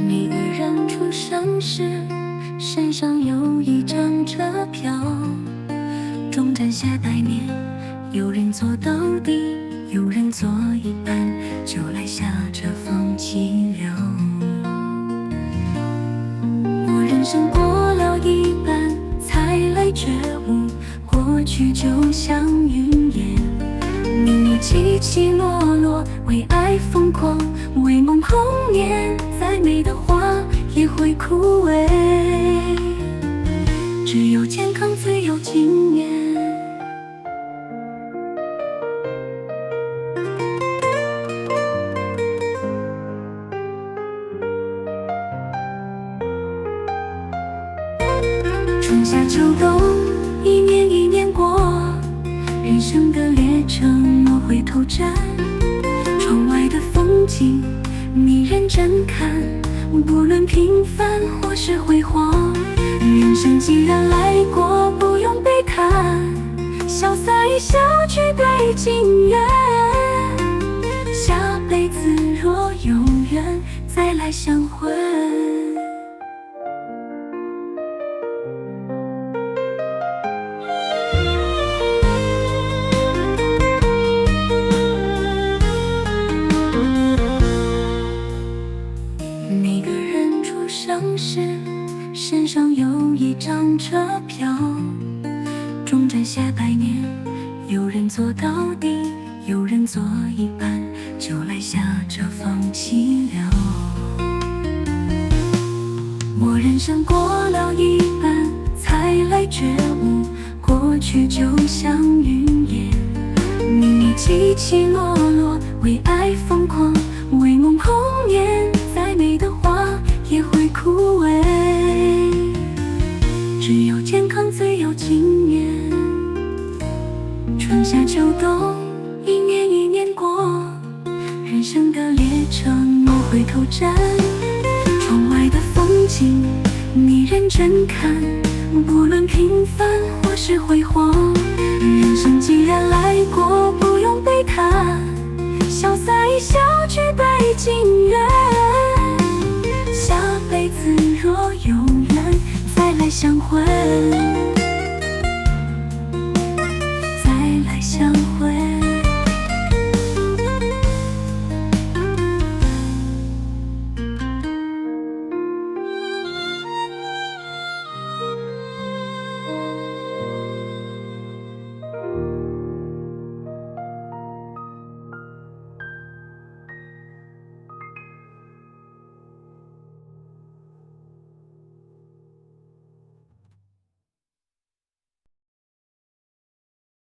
每个人出生时身上有一张车票，终站下百年，有人坐到底，有人坐一半，就来下这风凄凉。我人生过了一半，才来觉悟，过去就像云烟，命运起起落落，为爱疯狂，为梦红颜，再美的花也会枯萎，只有健康最有经验。春夏秋冬，一年一年过，人生的列车莫回头站，窗外的风景你认真看，不论平凡或是辉煌，人生既然来过，不用悲叹，潇洒一笑，举杯敬愿，下辈子若有缘，再来相会。每个人出生时身上有一张车票，终站下百年，有人坐到底，有人坐一半，就来下这风凄凉。我人生过了一半，才来觉悟，过去就像云烟，命运起起落落，为爱疯狂，为梦红颜，再美的花也会枯萎，只有健康最有经验。春夏秋冬，一年一年过，人生的列车莫回头站，窗外的风景你认真看，不论平凡或是辉煌，人生既然来过，不用悲叹，潇洒一笑，举杯敬愿，下辈子若有缘，再来相会。